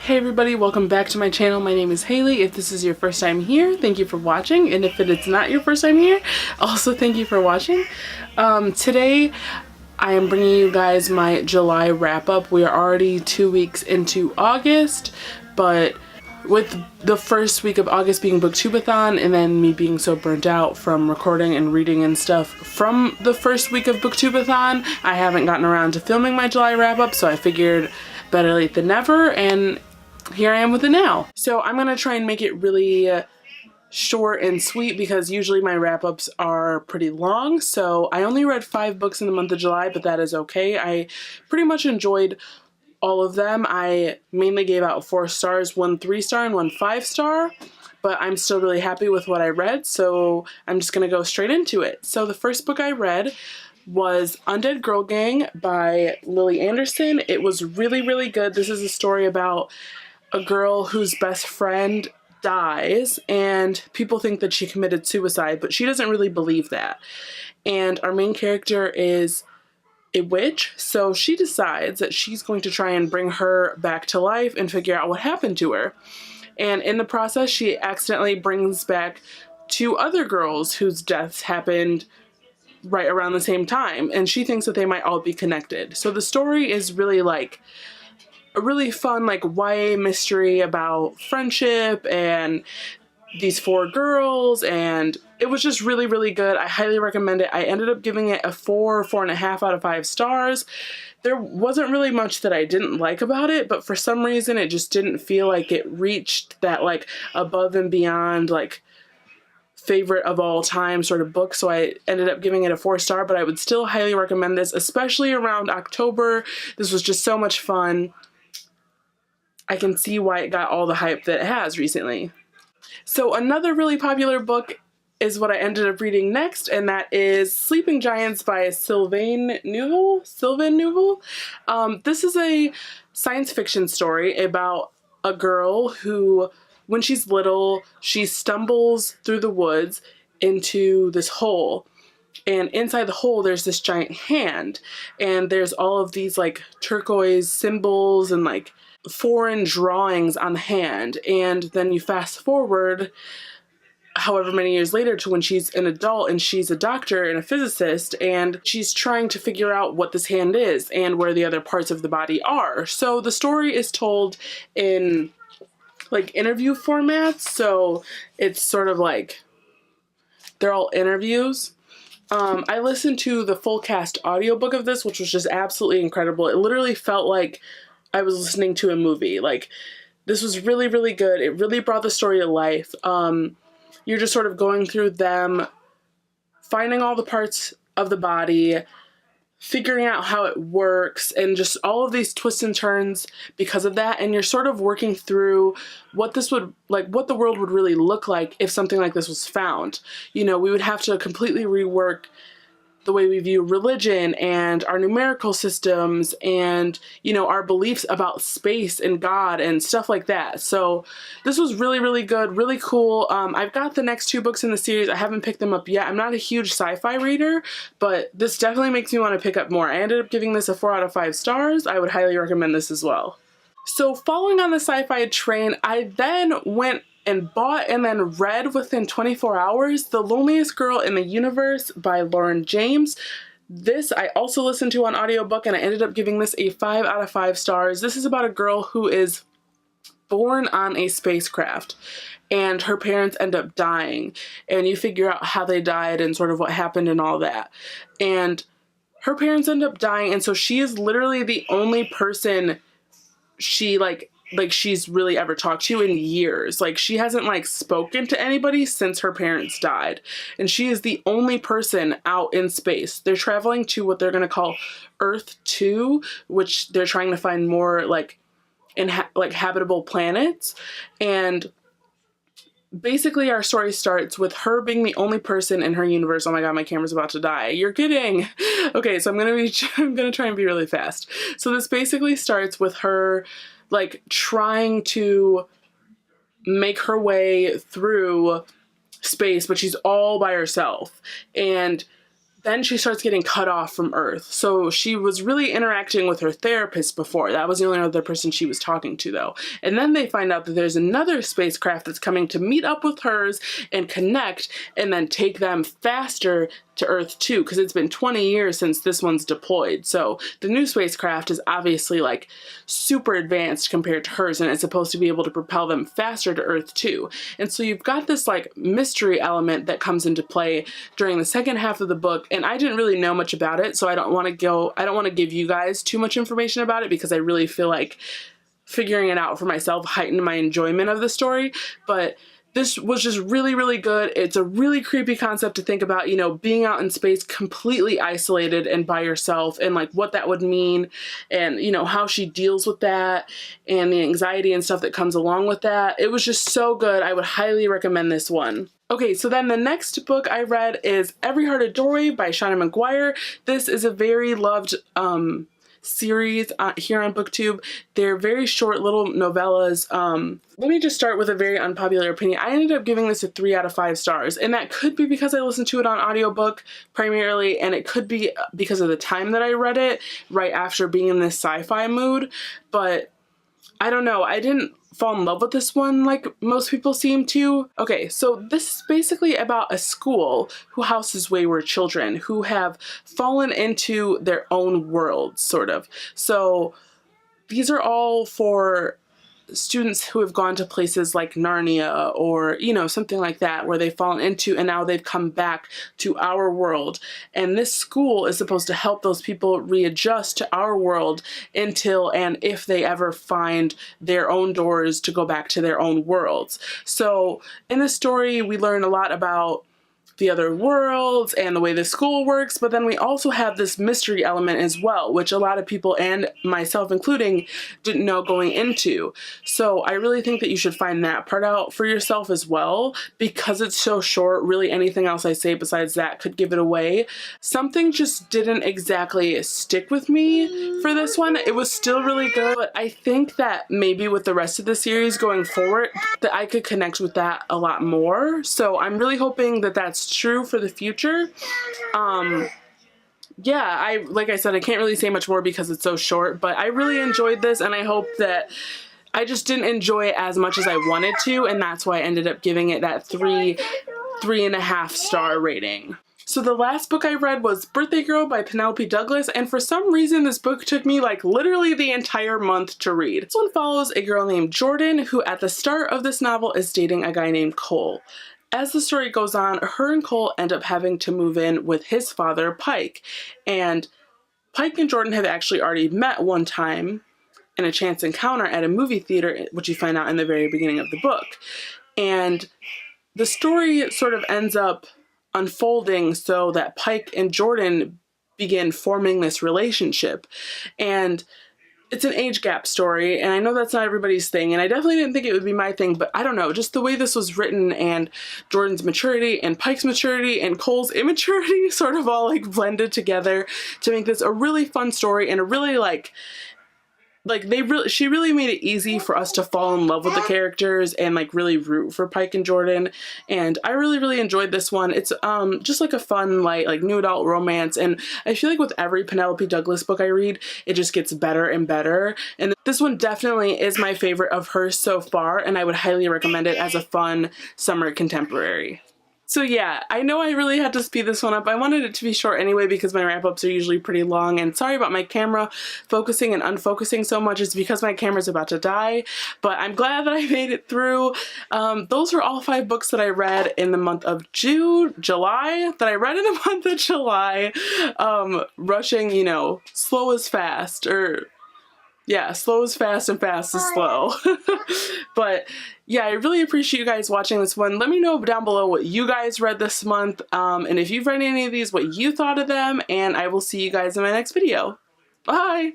Hey everybody, welcome back to my channel. My name is Haley. If this is your first time here, thank you for watching. And if it's not your first time here, also thank you for watching. Today, I am bringing you guys my July wrap up. We are already 2 weeks into August, but with the first week of August being Booktubeathon and then me being so burnt out from recording and reading and stuff from the first week of Booktubeathon, I haven't gotten around to filming my July wrap up, so I figured better late than never, and here I am with it now. So I'm gonna try and make it really short and sweet because usually my wrap-ups are pretty long. So I only read 5 books in the month of July, but that is okay. I pretty much enjoyed all of them. I mainly gave out 4 stars, 1 3-star and 1 5-star, but I'm still really happy with what I read, so I'm just gonna go straight into it. So the first book I read was Undead Girl Gang by Lily Anderson. It was really, really good. This is a story about a girl whose best friend dies and people think that she committed suicide, but she doesn't really believe that. And our main character is a witch, so she decides that she's going to try and bring her back to life and figure out what happened to her. And in the process, she accidentally brings back 2 other girls whose deaths happened right around the same time, and she thinks that they might all be connected. So the story is really like a really fun like YA mystery about friendship and these 4 girls, and it was just really, really good. I highly recommend it. I ended up giving it a 4.5 out of 5 stars. There wasn't really much that I didn't like about it, but for some reason it just didn't feel like it reached that like above and beyond like favorite of all time sort of book, so I ended up giving it a 4-star, but I would still highly recommend this, especially around October. This was just so much fun. I can see why it got all the hype that it has recently. So another really popular book is what I ended up reading next, and that is Sleeping Giants by Sylvain Neuvel. This is a science fiction story about a girl who, when she's little, she stumbles through the woods into this hole. And inside the hole, there's this giant hand. And there's all of these like turquoise symbols and like foreign drawings on the hand. And then you fast forward however many years later to when she's an adult and she's a doctor and a physicist, and she's trying to figure out what this hand is and where the other parts of the body are. So the story is told in like interview formats, so it's sort of like they're all interviews. I listened to the full cast audiobook of this, which was just absolutely incredible. It literally felt like I was listening to a movie. Like, this was really, really good. It really brought the story to life. You're just sort of going through them, finding all the parts of the body, figuring out how it works, and just all of these twists and turns because of that. And you're sort of working through what this would, like, what the world would really look like if something like this was found. You know, we would have to completely rework the way we view religion and our numerical systems and, you know, our beliefs about space and God and stuff like that. So this was really, really good, really cool. I've got the next 2 books in the series. I haven't picked them up yet. I'm not a huge sci-fi reader, but this definitely makes me want to pick up more. I ended up giving this a 4 out of 5 stars. I would highly recommend this as well. So following on the sci-fi train, I then went and bought and then read within 24 hours The Loneliest Girl in the Universe by Lauren James. This I also listened to on audiobook, and I ended up giving this a 5 out of 5 stars. This is about a girl who is born on a spacecraft and her parents end up dying, and you figure out how they died and sort of what happened and all that. And her parents end up dying, and so she is literally the only person she she's really ever talked to in years. Like, she hasn't like spoken to anybody since her parents died, and she is the only person out in space. They're traveling to what they're going to call Earth 2, which they're trying to find more like habitable planets. And basically our story starts with her being the only person in her universe. Oh my god, my camera's about to die. You're kidding. Okay, so I'm gonna try and be really fast. So this basically starts with her like trying to make her way through space, but she's all by herself. And then she starts getting cut off from Earth. So she was really interacting with her therapist before. That was the only other person she was talking to, though. And then they find out that there's another spacecraft that's coming to meet up with hers and connect and then take them faster to Earth too, because it's been 20 years since this one's deployed. So the new spacecraft is obviously like super advanced compared to hers, and it's supposed to be able to propel them faster to Earth too. And so you've got this like mystery element that comes into play during the second half of the book, and I didn't really know much about it, so I don't want to give you guys too much information about it, because I really feel like figuring it out for myself heightened my enjoyment of the story. But this was just really, really good. It's a really creepy concept to think about, you know, being out in space completely isolated and by yourself, and like what that would mean, and you know, how she deals with that and the anxiety and stuff that comes along with that. It was just so good. I would highly recommend this one. Okay, so then the next book I read is Every Heart a Doorway by Shauna McGuire. This is a very loved series here on BookTube. They're very short little novellas. Let me just start with a very unpopular opinion. I ended up giving this a 3 out of 5 stars, and that could be because I listened to it on audiobook primarily, and it could be because of the time that I read it, right after being in this sci-fi mood. But I don't know, I didn't fall in love with this one like most people seem to. Okay, so this is basically about a school who houses wayward children who have fallen into their own world, sort of. So these are all for students who have gone to places like Narnia or, you know, something like that, where they've fallen into and now they've come back to our world. And this school is supposed to help those people readjust to our world until and if they ever find their own doors to go back to their own worlds. So in this story, we learn a lot about the other worlds and the way the school works, but then we also have this mystery element as well, which a lot of people, and myself including, didn't know going into. So I really think that you should find that part out for yourself as well, because it's so short. Really anything else I say besides that could give it away. Something just didn't exactly stick with me for this one. It was still really good, but I think that maybe with the rest of the series going forward that I could connect with that a lot more. So I'm really hoping that that's true for the future. Yeah, like I said, I can't really say much more because it's so short, but I really enjoyed this, and I hope that I just didn't enjoy it as much as I wanted to, and that's why I ended up giving it that 3.5 star rating. So the last book I read was Birthday Girl by Penelope Douglas, and for some reason this book took me like literally the entire month to read. This one follows a girl named Jordan who at the start of this novel is dating a guy named Cole. As the story goes on, her and Cole end up having to move in with his father, Pike. And Pike and Jordan have actually already met one time in a chance encounter at a movie theater, which you find out in the very beginning of the book. And the story sort of ends up unfolding so that Pike and Jordan begin forming this relationship. And it's an age gap story, and I know that's not everybody's thing, and I definitely didn't think it would be my thing, but I don't know, just the way this was written and Jordan's maturity and Pike's maturity and Cole's immaturity sort of all like blended together to make this a really fun story, and a really she really made it easy for us to fall in love with the characters and like really root for Pike and Jordan. And I really, really enjoyed this one. It's just like a fun, like new adult romance. And I feel like with every Penelope Douglas book I read, it just gets better and better. And this one definitely is my favorite of hers so far, and I would highly recommend it as a fun summer contemporary. So yeah, I know I really had to speed this one up. I wanted it to be short anyway because my wrap-ups are usually pretty long, and sorry about my camera focusing and unfocusing so much. It's because my camera's about to die, but I'm glad that I made it through. Those were all 5 books that I read in the month of July, rushing, you know, slow is fast, or yeah, slow is fast and fast is slow. But yeah, I really appreciate you guys watching this one. Let me know down below what you guys read this month, and if you've read any of these, what you thought of them, and I will see you guys in my next video. Bye!